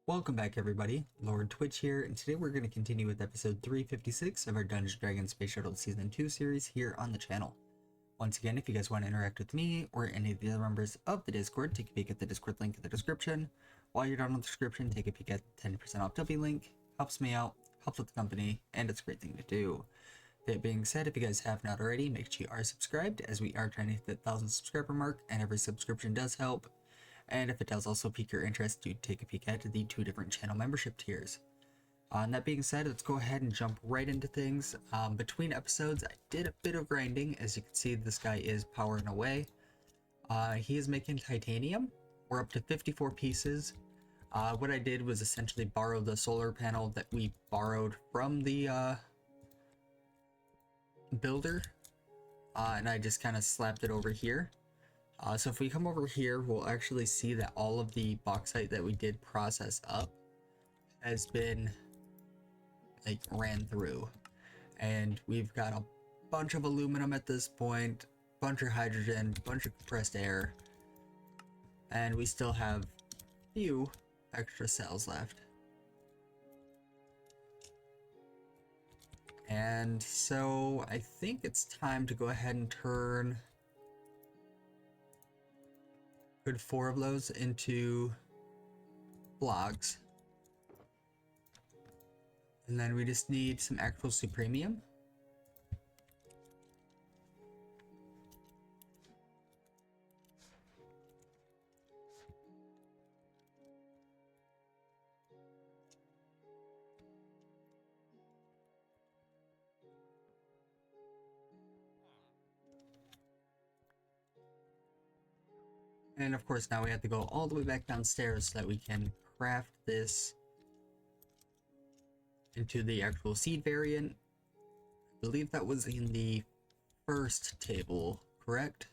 Welcome back everybody, Lord Twitch here, and today we're going to continue with episode 356 of our Dungeons & Dragons Space Shuttle Season 2 series here on the channel. Once again, if you guys want to interact with me or any of the other members of the Discord, take a peek at the Discord link in the description. While you're down in the description, take a peek at the 10% off W link. Helps me out, helps with the company, and it's a great thing to do. That being said, if you guys have not already, make sure you are subscribed, as we are trying to hit the 1,000 subscriber mark, and every subscription does help. And if it does also pique your interest, do take a peek at the 2 different channel membership tiers. And that being said, let's go ahead and jump right into things. Between episodes, I did a bit of grinding. As you can see, this guy is powering away. He is making titanium. We're up to 54 pieces. What I did was essentially borrow the solar panel that we borrowed from the builder. And I just kind of slapped it over here. So if we come over here, we'll actually see that all of the bauxite that we did process up has been ran through, and we've got a bunch of aluminum at this point, bunch of hydrogen, bunch of compressed air, and we still have a few extra cells left. And so I think it's time to go ahead and turn good 4 of those into blocks. And then we just need some actual supremium. And of course now we have to go all the way back downstairs so that we can craft this into the actual seed variant. I believe that was in the first table, correct?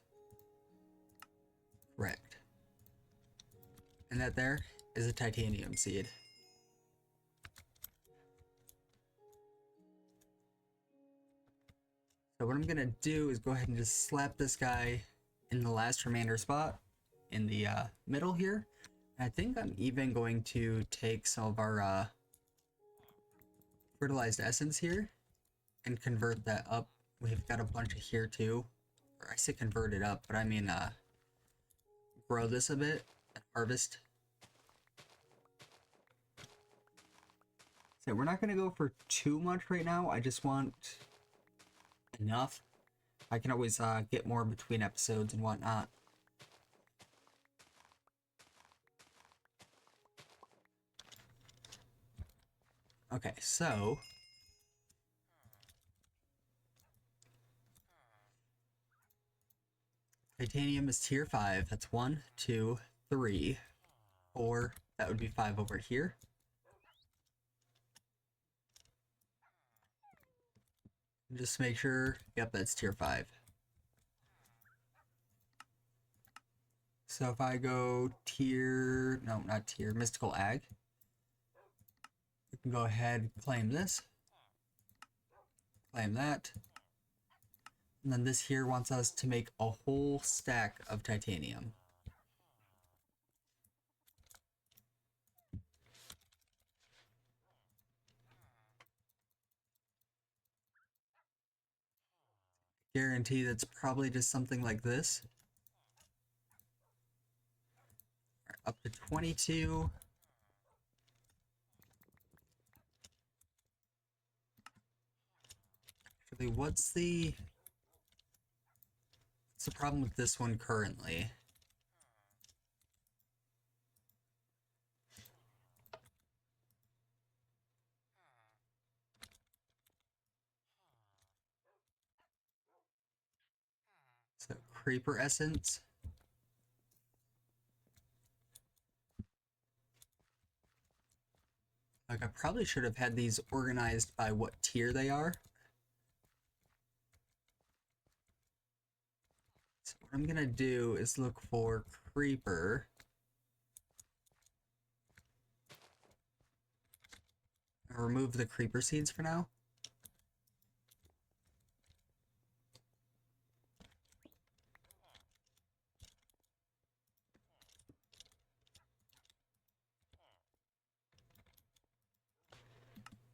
Correct. And that there is a titanium seed. So what I'm gonna do is go ahead and just slap this guy in the last remainder spot in the middle here. I think I'm even going to take some of our fertilized essence here and convert that up. We've got a bunch of here too, or I say convert it up, but I mean grow this a bit and harvest. So we're not going to go for too much right now. I just want enough. I can always get more between episodes and whatnot. Okay, so titanium is tier 5. That's 1, 2, 3, 4. That would be 5 over here. Just make sure, yep, that's tier 5. So if I go tier, no, not tier, mystical ag, we can go ahead and claim this, claim that, and then this here wants us to make a whole stack of titanium. Guarantee that's probably just something like this. Right, up to 22. Actually, what's the problem with this one currently? So creeper essence. Like, I probably should have had these organized by what tier they are. So what I'm gonna do is look for creeper. I'll remove the creeper seeds for now.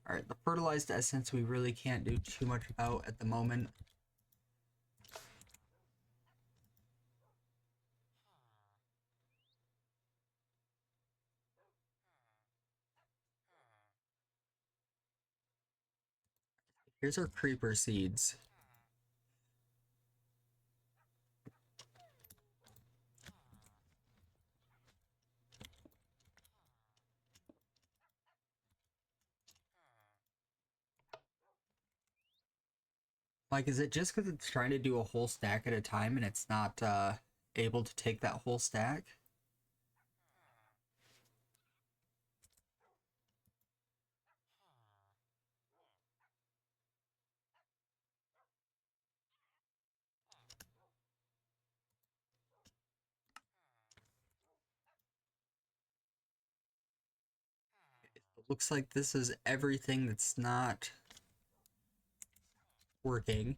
Alright, the fertilized essence we really can't do too much about at the moment. Here's our creeper seeds. Like, is it just because it's trying to do a whole stack at a time and it's not able to take that whole stack? It looks like this is everything that's not working.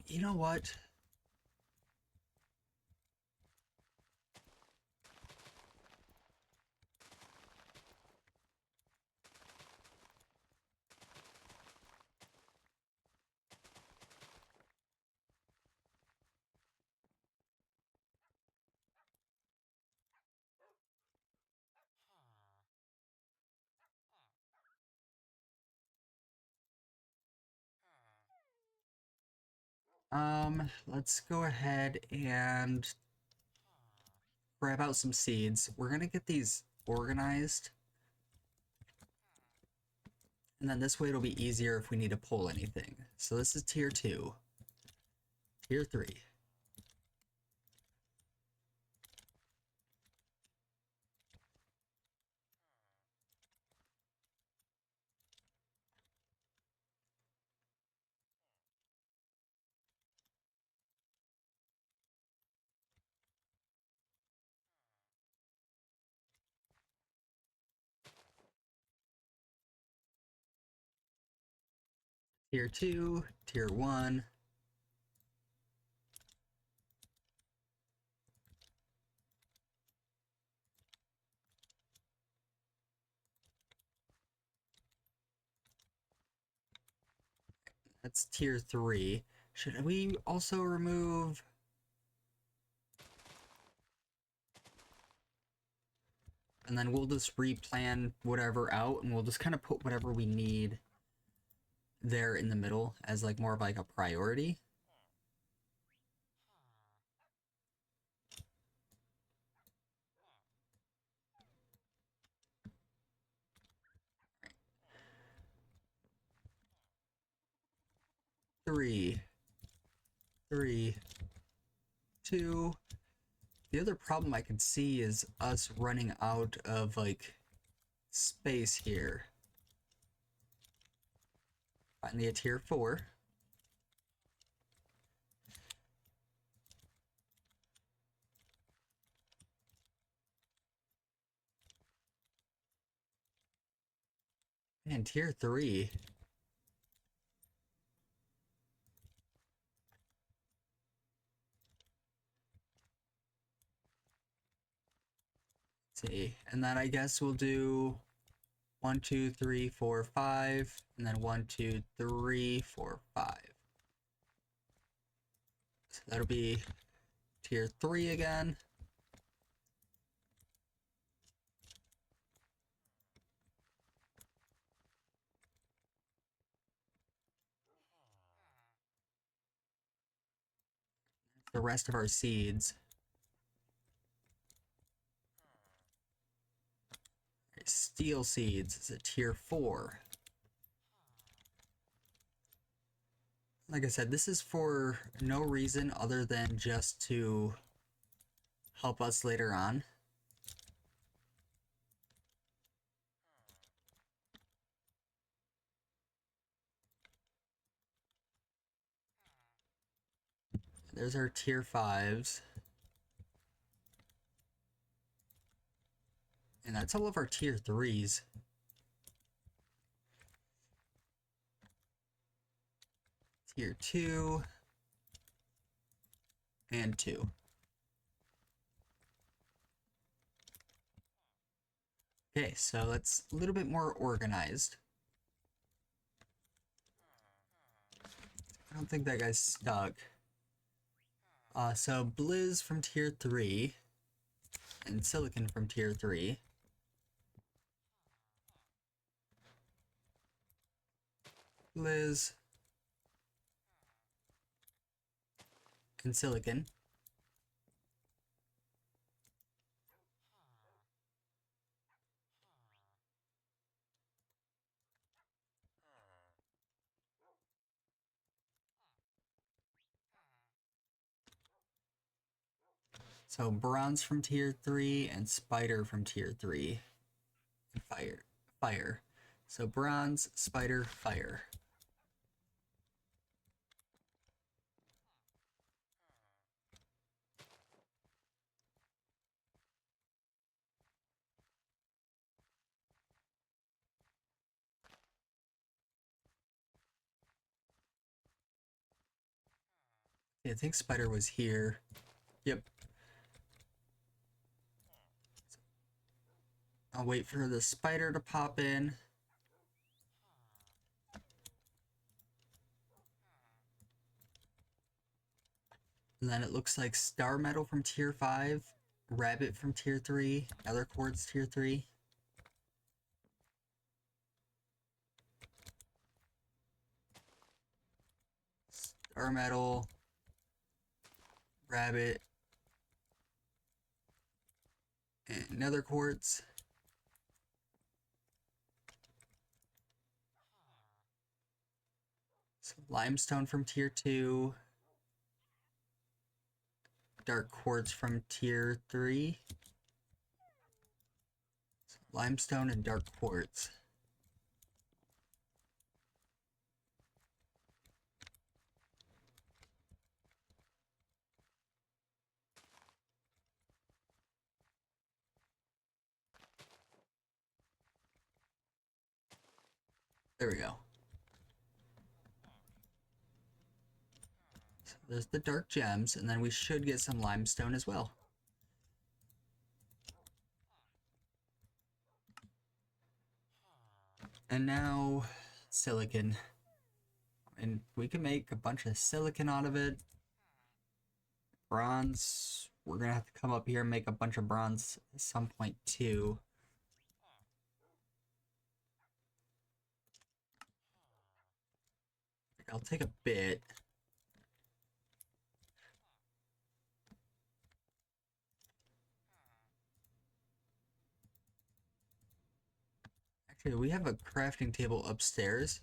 You know what? Let's go ahead and grab out some seeds. We're gonna get these organized. And then this way it'll be easier if we need to pull anything. So this is tier 2. Tier 3. Tier 2, Tier 1. That's Tier 3. Should we also remove... And then we'll just replan whatever out, and we'll just kind of put whatever we need there in the middle as like more of like a priority. Three, 2. The other problem I can see is us running out of like space here. Finally a tier 4. And tier 3. Let's see, and then I guess we'll do 1, 2, 3, 4, 5, and then 1, 2, 3, 4, 5. So that'll be tier 3 again. The rest of our seeds. Steel seeds is a tier 4. Like I said, this is for no reason other than just to help us later on. There's our tier 5s. And that's all of our tier 3s. Tier 2. And 2. Okay, so that's a little bit more organized. don't think that guy's stuck. So Blizz from tier 3 and Silicon from tier 3. Blizz and Silicon. So Bronze from tier 3 and Spider from tier 3. And Fire. So Bronze, Spider, Fire. Yeah, I think Spider was here. Yep. I'll wait for the Spider to pop in. And then it looks like Star Metal from tier 5, Rabbit from tier 3, Nether Quartz tier 3. Star Metal, Rabbit, and Nether Quartz. So Limestone from tier 2, Dark Quartz from tier 3. So Limestone and Dark Quartz. There we go. So there's the dark gems, and then we should get some limestone as well. And now silicon. And we can make a bunch of silicon out of it. Bronze. We're gonna have to come up here and make a bunch of bronze at some point too. I'll take a bit. Actually, we have a crafting table upstairs.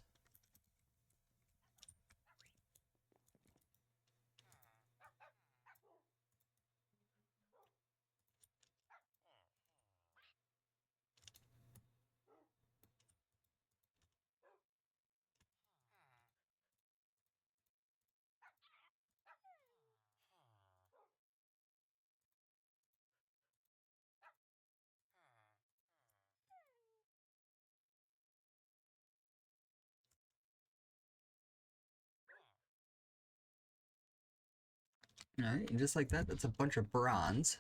Alright, and just like that, that's a bunch of bronze.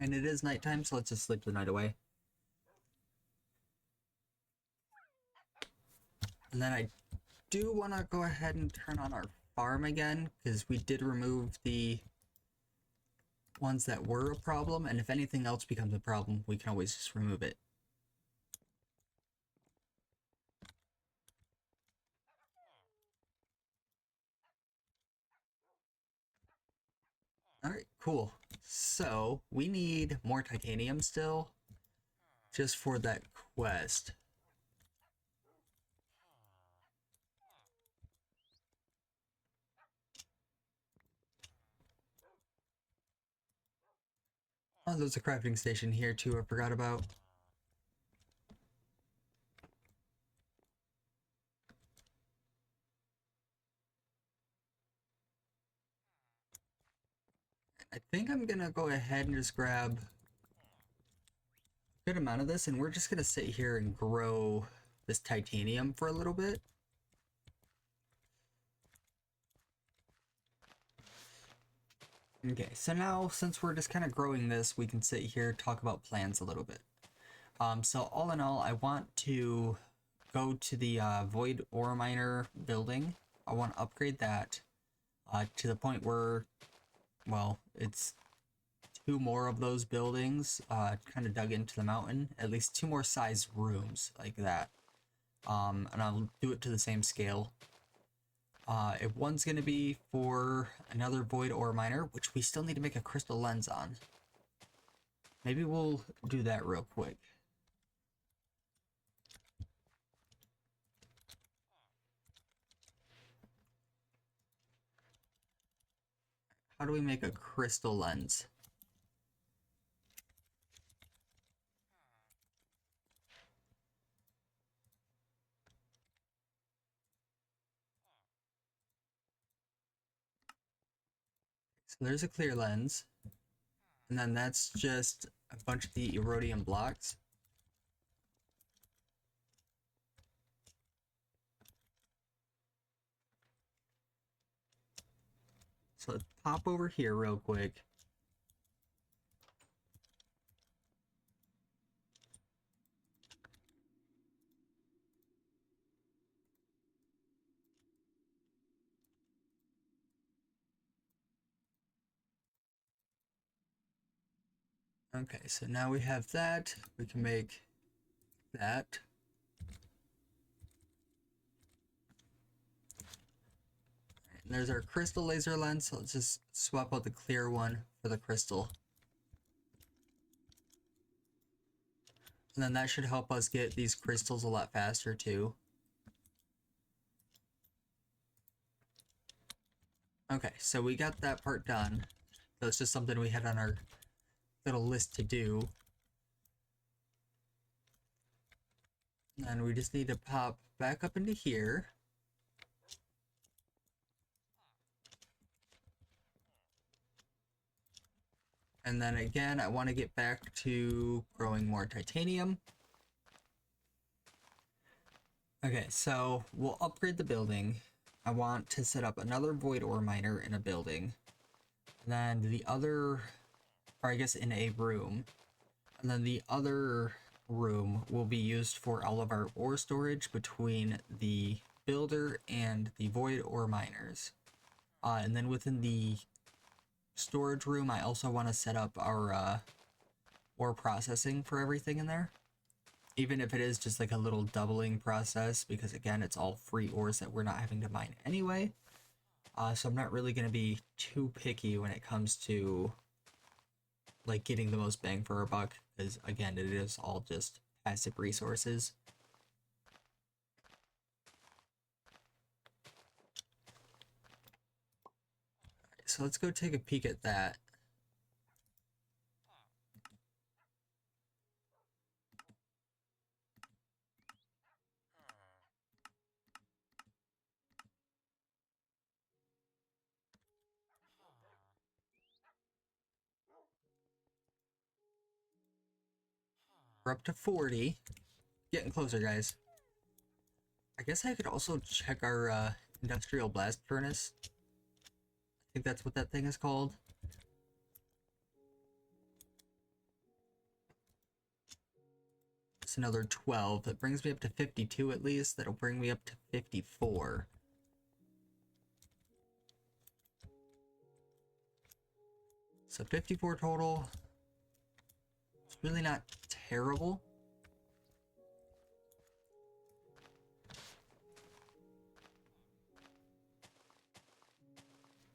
And it is nighttime, so let's just sleep the night away. And then I do want to go ahead and turn on our farm again, because we did remove the ones that were a problem, and if anything else becomes a problem, we can always just remove it. Alright, cool. So, we need more titanium still, just for that quest. Oh, there's a crafting station here too, I forgot about. I think I'm gonna go ahead and just grab a good amount of this, and we're just gonna sit here and grow this titanium for a little bit. Okay, so now since we're just kind of growing this, we can sit here, talk about plans a little bit. So all in all, I want to go to the void ore miner building. I want to upgrade that to the point where, well, it's 2 more of those buildings kind of dug into the mountain, at least 2 more sized rooms like that. And I'll do it to the same scale. If one's going to be for another void ore miner, which we still need to make a crystal lens on. Maybe we'll do that real quick. How do we make a crystal lens? So there's a clear lens. And then that's just a bunch of the erodium blocks. So let's pop over here real quick. Okay, so now we have that. We can make that. And there's our crystal laser lens. So let's just swap out the clear one for the crystal. And then that should help us get these crystals a lot faster too. Okay, so we got that part done. So it's just something we had on our little list to do. And we just need to pop back up into here. And then again, I want to get back to growing more titanium. Okay, so we'll upgrade the building. I want to set up another void ore miner in a building. And then the other, or I guess in a room. And then the other room will be used for all of our ore storage between the builder and the void ore miners. And then within the storage room, I also want to set up our ore processing for everything in there. Even if it is just like a little doubling process, because again, it's all free ores that we're not having to mine anyway. So I'm not really going to be too picky when it comes to like getting the most bang for our buck, because again, it is all just passive resources. So let's go take a peek at that. We're up to 40. Getting closer, guys. I guess I could also check our industrial blast furnace. I think that's what that thing is called. It's another 12. That brings me up to 52 at least. That'll bring me up to 54. So 54 total. It's really not terrible.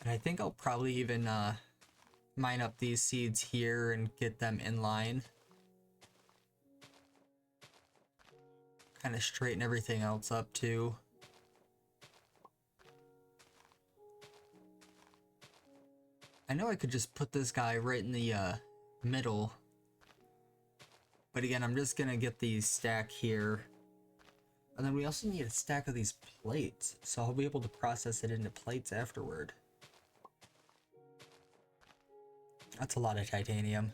And I think I'll probably even mine up these seeds here and get them in line. Kind of straighten everything else up too. I know I could just put this guy right in the middle. But again, I'm just gonna get these stack here. And then we also need a stack of these plates, so I'll be able to process it into plates afterward. That's a lot of titanium.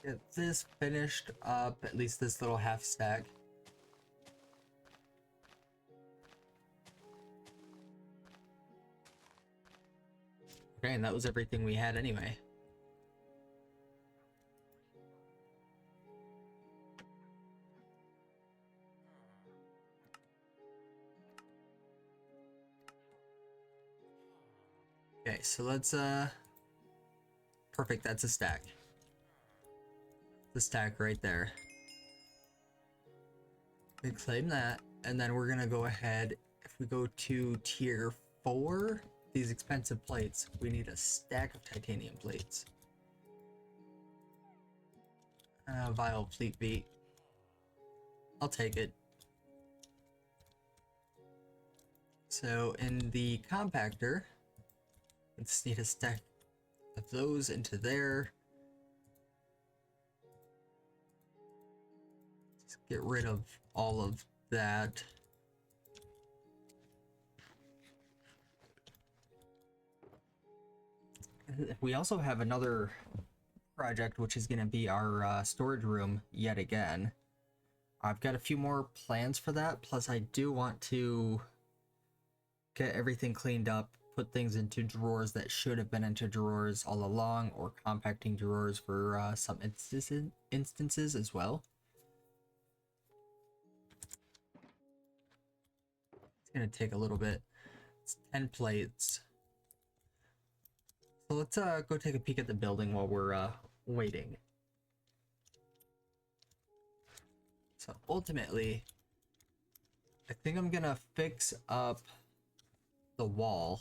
get this finished up, at least this little half stack. Okay, and that was everything we had anyway. Okay, so let's perfect, that's a stack. The stack right there. We claim that, and then we're gonna go ahead, if we go to tier 4, these expensive plates, we need a stack of titanium plates. Vile fleet beat. I'll take it. So in the compactor, let's need a stack of those into there. Let's get rid of all of that. We also have another project, which is going to be our storage room yet again. I've got a few more plans for that, plus I do want to get everything cleaned up, put things into drawers that should have been into drawers all along, or compacting drawers for some instances as well. It's going to take a little bit. It's 10 plates. So let's go take a peek at the building while we're waiting. So ultimately, I think I'm gonna fix up the wall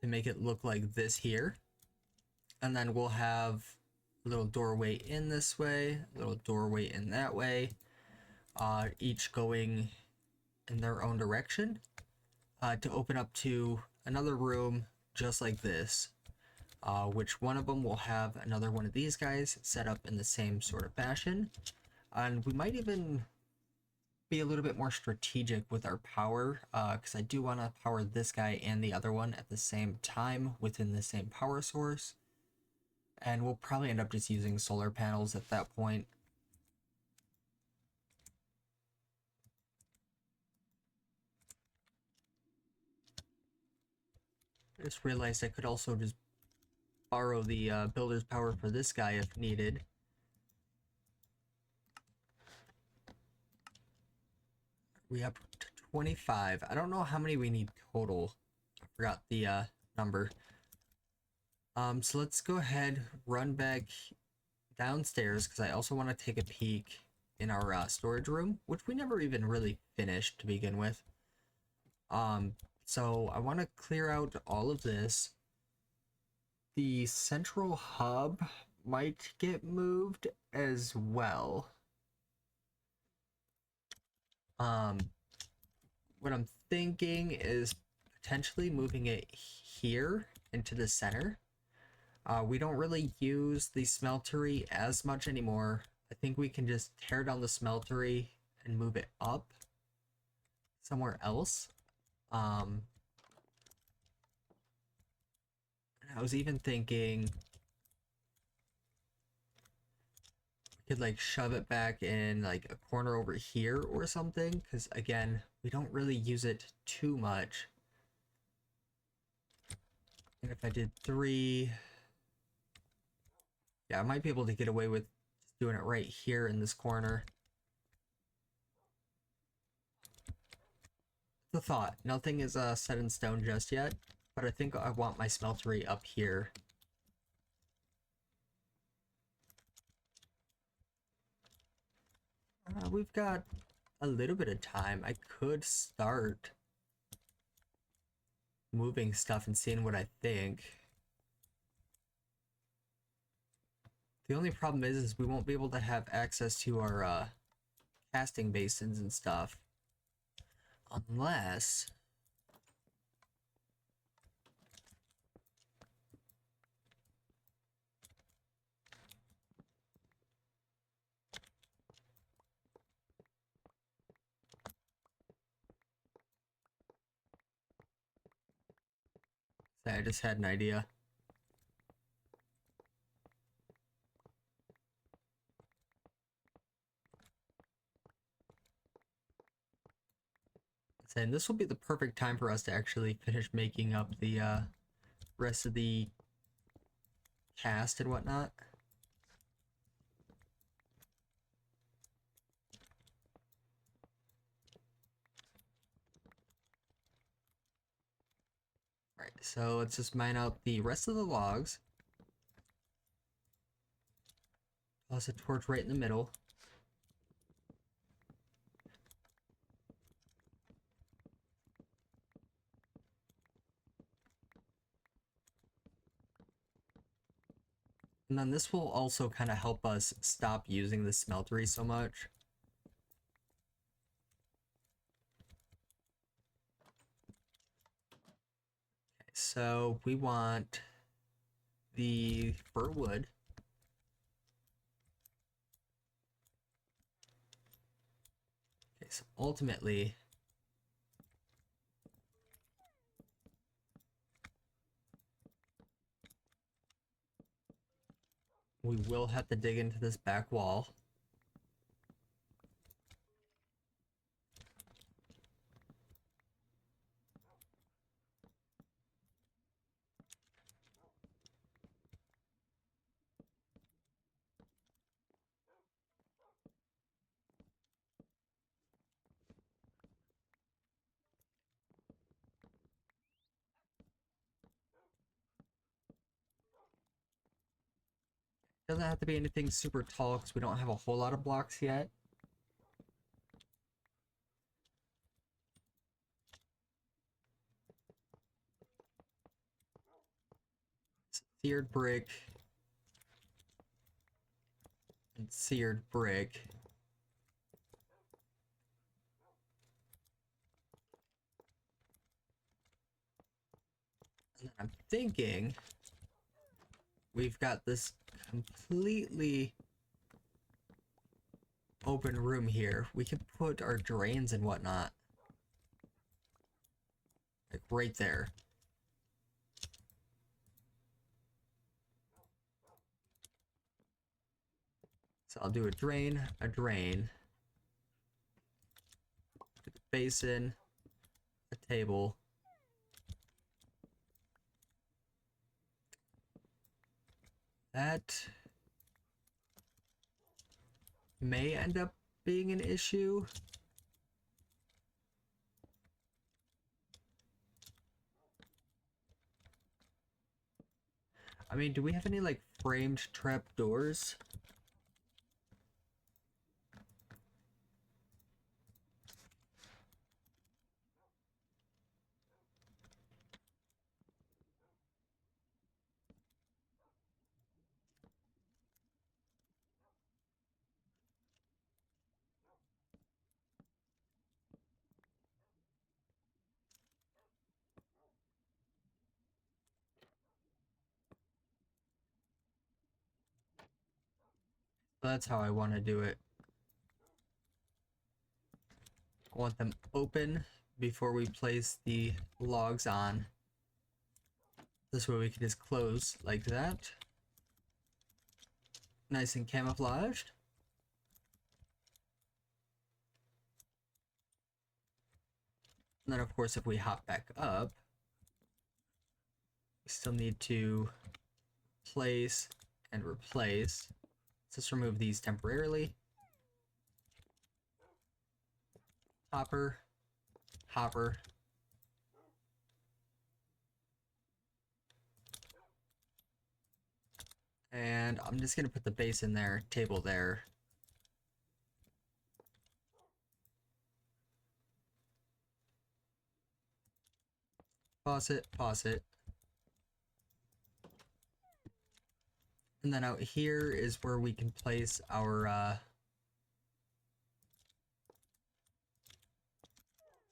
to make it look like this here. And then we'll have a little doorway in this way, a little doorway in that way, each going in their own direction, to open up to another room just like this, which one of them will have another one of these guys set up in the same sort of fashion. And we might even be a little bit more strategic with our power, because I do want to power this guy and the other one at the same time within the same power source. And we'll probably end up just using solar panels at that point. I just realized I could also just borrow the builder's power for this guy if needed. We up to 25. I don't know how many we need total. I forgot the number. So let's go ahead, run back downstairs, because I also want to take a peek in our storage room, which we never even really finished to begin with. So I want to clear out all of this. The central hub might get moved as well. What I'm thinking is potentially moving it here into the center. We don't really use the smeltery as much anymore. I think we can just tear down the smeltery and move it up somewhere else. I was even thinking we could like shove it back in like a corner over here or something, because again, we don't really use it too much. And if I did 3, yeah, I might be able to get away with just doing it right here in this corner. The thought, nothing is set in stone just yet, but I think I want my smeltery up here. We've got a little bit of time. I could start moving stuff and seeing what I think. The only problem is we won't be able to have access to our casting basins and stuff unless I just had an idea. And this will be the perfect time for us to actually finish making up the rest of the cast and whatnot. Alright, so let's just mine out the rest of the logs. Toss a torch right in the middle. And then this will also kind of help us stop using the smeltery so much. Okay, so we want the fir wood. Okay, so ultimately, we will have to dig into this back wall. Doesn't have to be anything super tall because we don't have a whole lot of blocks yet. Seared brick and seared brick. And then I'm thinking we've got this completely open room here. We could put our drains and whatnot. Like right there. So I'll do a drain, a basin, a table. That may end up being an issue. I mean, do we have any like framed trap doors? That's how I want to do it. I want them open before we place the logs on. This way we can just close like that. Nice and camouflaged. And then of course if we hop back up, we still need to place and replace. Let's just remove these temporarily. Hopper, hopper. And I'm just gonna put the base in there, table there. Pause it, pause it. And then out here is where we can place our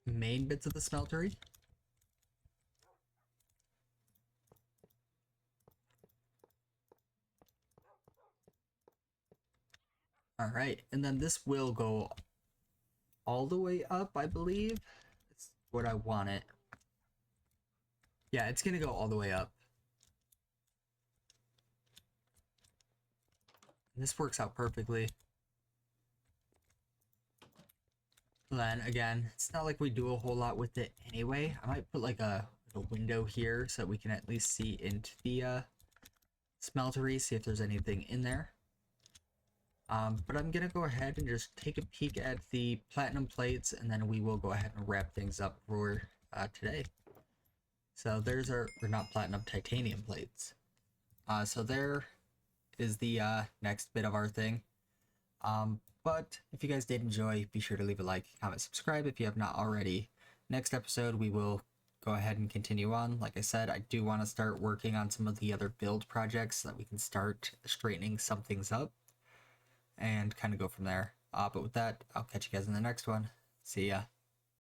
main bits of the smeltery. Alright, and then this will go all the way up, I believe. It's what I want it. Yeah, it's gonna go all the way up. And this works out perfectly. Then again, it's not like we do a whole lot with it anyway. I might put like a window here so that we can at least see into the smeltery, see if there's anything in there. But I'm gonna go ahead and just take a peek at the platinum plates, and then we will go ahead and wrap things up for today. So there's our, or not platinum, titanium plates. So there is the next bit of our thing. But if you guys did enjoy, be sure to leave a like, comment, subscribe if you have not already. Next episode, we will go ahead and continue on. Like I said, I do want to start working on some of the other build projects so that we can start straightening some things up and kind of go from there. But with that, I'll catch you guys in the next one. See ya.